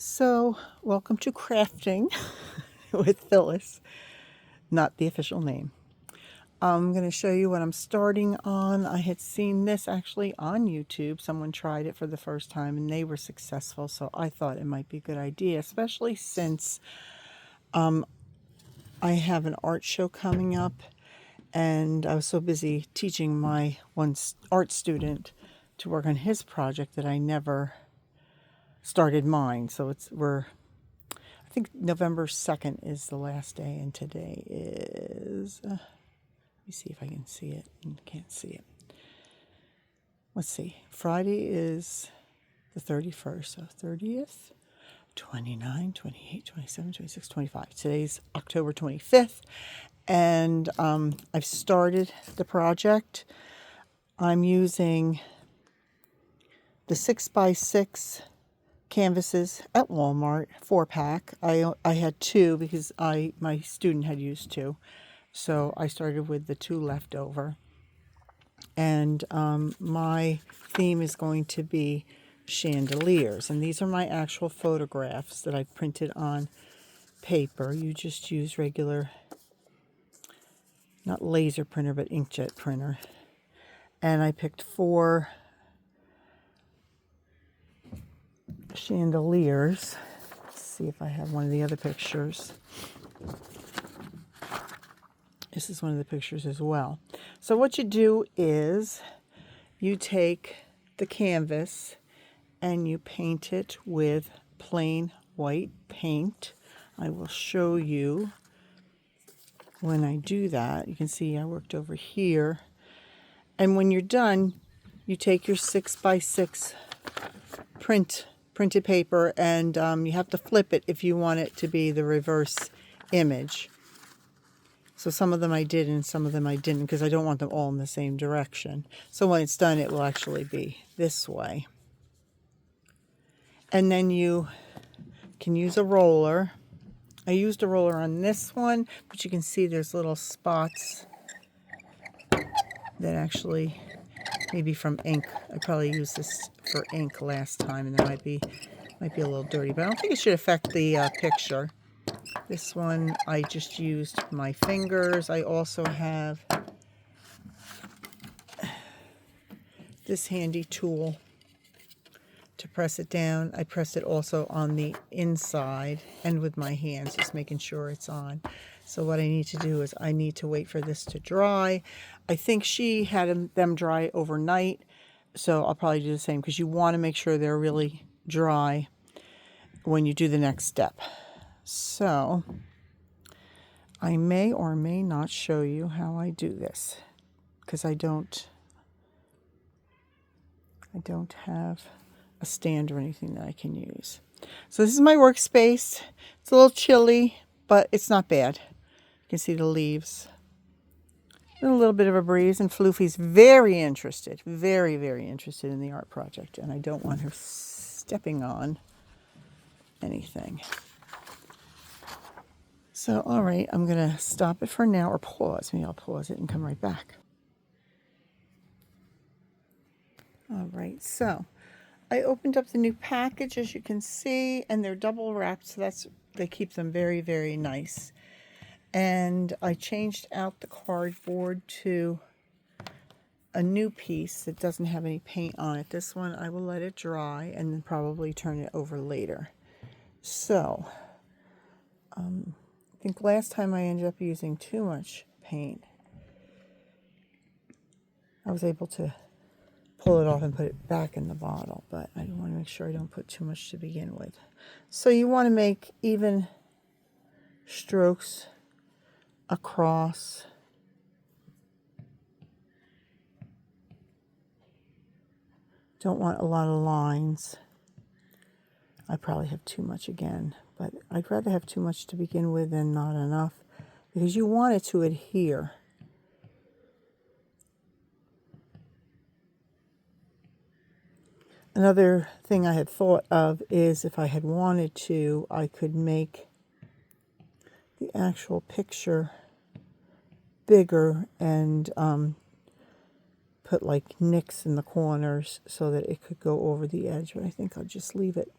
So, welcome to crafting with Phyllis, not the official name. I'm going to show you what I'm starting on. I had seen this actually on YouTube. Someone tried it for the first time and they were successful, so I thought it might be a good idea, especially since I have an art show coming up and I was so busy teaching my one art student to work on his project that I never started mine. So I think November 2nd is the last day, and today is, let me see if I can see it. Can't see it. Let's see. Friday is the 31st, so 30th, 29, 28, 27, 26, 25. Today's October 25th, and I've started the project. I'm using the 6x6 canvases at Walmart, 4-pack. I had 2 because my student had used 2, so I started with the 2 left over. And my theme is going to be chandeliers, and these are my actual photographs that I printed on paper. You just use regular, not laser printer, but inkjet printer. And I picked 4 chandeliers. Let's see if I have one of the other pictures. This is one of the pictures as well. So what you do is you take the canvas and you paint it with plain white paint. I will show you when I do that. You can see I worked over here. And when you're done, you take your 6x6 printed paper, and you have to flip it if you want it to be the reverse image. So some of them I did and some of them I didn't, because I don't want them all in the same direction. So when it's done, it will actually be this way. And then you can use a roller. I used a roller on this one, but you can see there's little spots that actually maybe from ink. I probably used this for ink last time, and there might be a little dirty, but I don't think it should affect the picture. This one I just used my fingers. I also have this handy tool to press it down. I press it also on the inside and with my hands, just making sure it's on. So what I need to do is I need to wait for this to dry. I think she had them dry overnight, so I'll probably do the same, because you want to make sure they're really dry when you do the next step. So I may or may not show you how I do this, because I don't have a stand or anything that I can use. So this is my workspace. It's a little chilly, but it's not bad. You can see the leaves. And a little bit of a breeze, and Floofy's very interested, very, very interested in the art project, and I don't want her stepping on anything. So, all right, I'm going to stop it for now, or pause. Maybe I'll pause it and come right back. All right, so I opened up the new package, as you can see, and they're double wrapped, so they keep them very, very nice. And I changed out the cardboard to a new piece that doesn't have any paint on it. This one I will let it dry and then probably turn it over later. So, I think last time I ended up using too much paint. I was able to pull it off and put it back in the bottle, but I want to make sure I don't put too much to begin with. So you want to make even strokes across. Don't want a lot of lines. I probably have too much again, but I'd rather have too much to begin with than not enough, because you want it to adhere. Another thing I had thought of is, if I had wanted to, I could make the actual picture bigger and put like nicks in the corners so that it could go over the edge, but I think I'll just leave it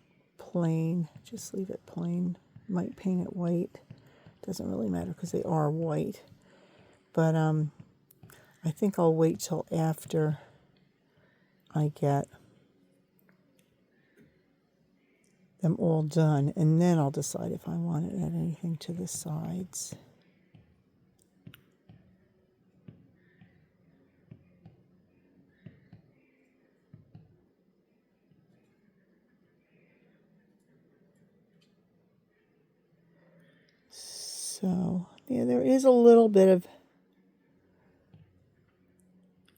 plain. Just leave it plain. Might paint it white. Doesn't really matter because they are white. But I think I'll wait till after I get them all done, and then I'll decide if I want to add anything to the sides. So, yeah, there is a little bit of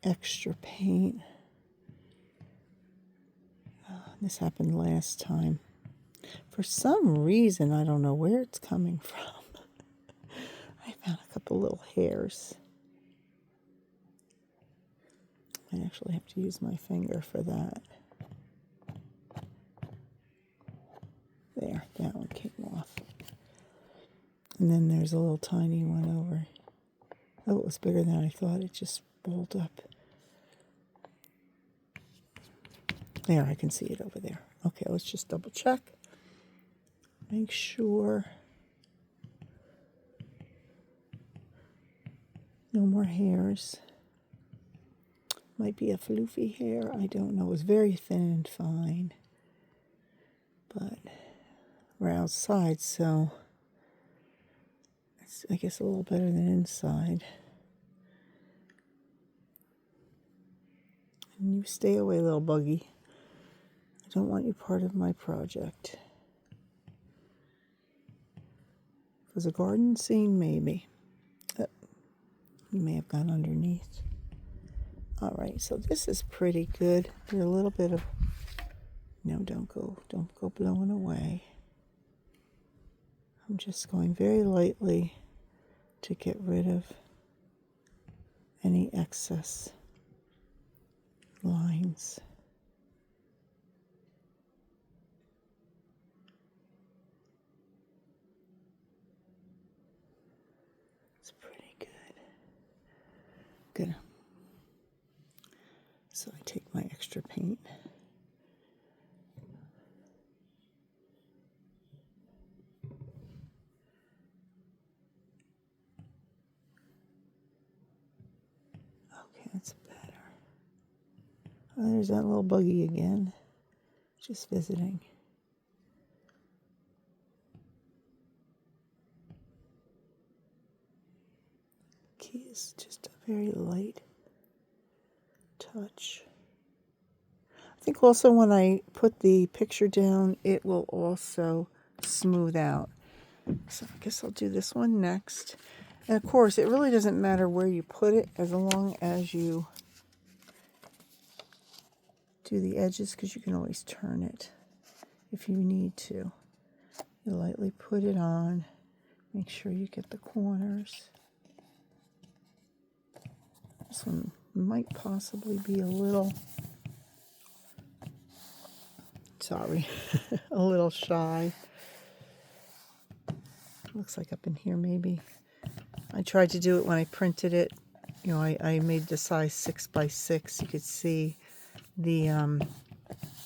extra paint. This happened last time. For some reason, I don't know where it's coming from. I found a couple little hairs. I actually have to use my finger for that. There, that one came off. And then there's a little tiny one over. Oh, it was bigger than I thought. It just balled up. There, I can see it over there. Okay, let's just double check. Make sure. No more hairs. Might be a floofy hair. I don't know. It was very thin and fine. But we're outside, so it's, I guess, a little better than inside. And you stay away, little buggy. I don't want you part of my project. If it was a garden scene, maybe. You may have gone underneath. All right, so this is pretty good. There's a little bit of, no, don't go blowing away. I'm just going very lightly to get rid of any excess lines. It's pretty good. Good. So I take my extra paint. Okay, that's better. Oh, there's that little buggy again. Just visiting. Key is just a very light touch. I think also when I put the picture down, it will also smooth out. So I guess I'll do this one next. And of course, it really doesn't matter where you put it as long as you do the edges, because you can always turn it if you need to. You lightly put it on. Make sure you get the corners. This one might possibly be a little, sorry, a little shy. Looks like up in here maybe. I tried to do it when I printed it. You know, I made the size 6 by 6. You could see the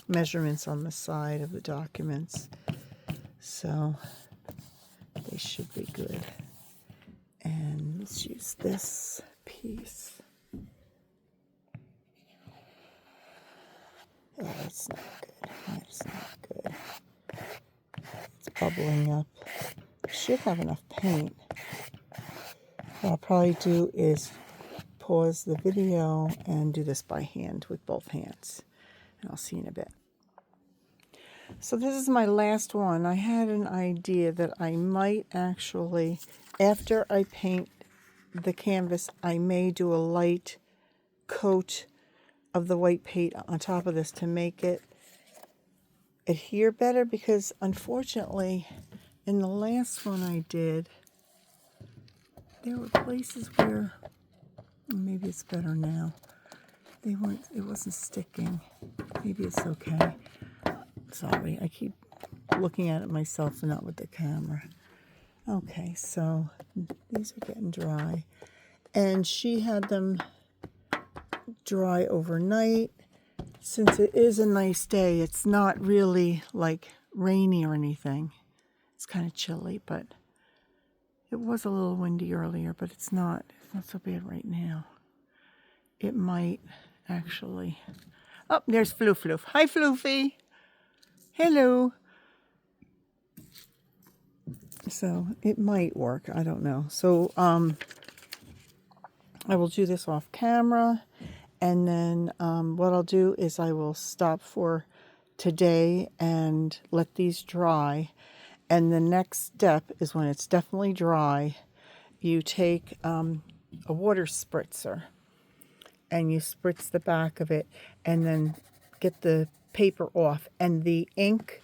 measurements on the side of the documents. So they should be good. And let's use this piece. Oh, that's not good. That's not good. It's bubbling up. Should have enough paint. What I'll probably do is pause the video and do this by hand with both hands. And I'll see you in a bit. So this is my last one. I had an idea that I might actually, after I paint the canvas, I may do a light coat of the white paint on top of this to make it adhere better, because unfortunately in the last one I did, there were places where, maybe it's better now, it wasn't sticking. Maybe it's okay. Sorry, I keep looking at it myself and not with the camera. Okay, so these are getting dry, and she had them dry overnight, Since it is a nice day, it's not really like rainy or anything. It's kind of chilly, but it was a little windy earlier, but it's not so bad right now. It might actually. Oh, there's Floof Floof. Hi, Floofy. Hello. So it might work. I don't know. So I will do this off camera, and then what I'll do is I will stop for today and let these dry. And the next step is when it's definitely dry, you take a water spritzer and you spritz the back of it and then get the paper off. And the ink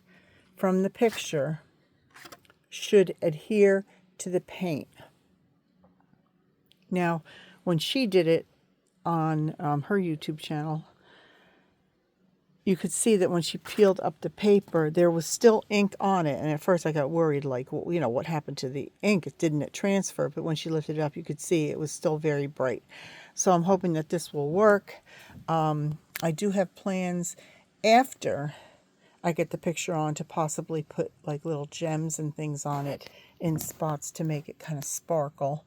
from the picture should adhere to the paint. Now, when she did it on her YouTube channel, you could see that when she peeled up the paper, there was still ink on it. And at first I got worried, like, well, you know, what happened to the ink? Didn't it transfer? But when she lifted it up, you could see it was still very bright. So I'm hoping that this will work. I do have plans after I get the picture on to possibly put like little gems and things on it in spots to make it kind of sparkle.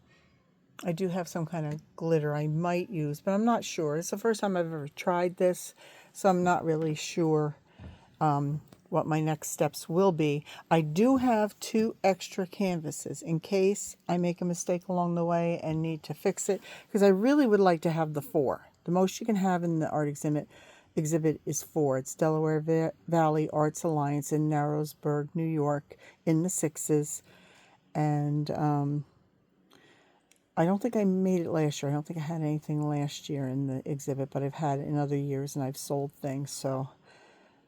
I do have some kind of glitter I might use, but I'm not sure. It's the first time I've ever tried this, so I'm not really sure what my next steps will be. I do have 2 extra canvases in case I make a mistake along the way and need to fix it, because I really would like to have the 4. The most you can have in the art exhibit is 4. It's Delaware Valley Arts Alliance in Narrowsburg, New York, in the 6s. And I don't think I made it last year. I don't think I had anything last year in the exhibit, but I've had it in other years and I've sold things. So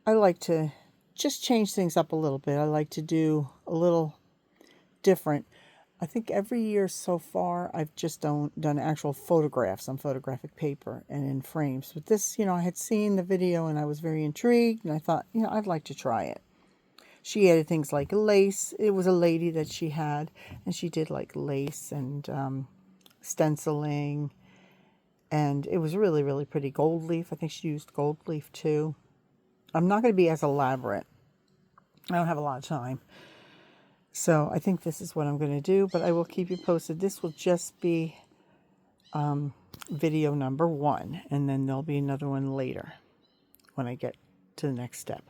I like to just change things up a little bit. I like to do a little different. I think every year so far I've just done actual photographs on photographic paper and in frames. But this, you know, I had seen the video and I was very intrigued and I thought, you know, I'd like to try it. She added things like lace. It was a lady that she had, and she did like lace and stenciling, and it was really, really pretty. Gold leaf. I think she used gold leaf too. I'm not going to be as elaborate. I don't have a lot of time. So I think this is what I'm going to do, but I will keep you posted. This will just be video number 1, and then there'll be another one later when I get to the next step.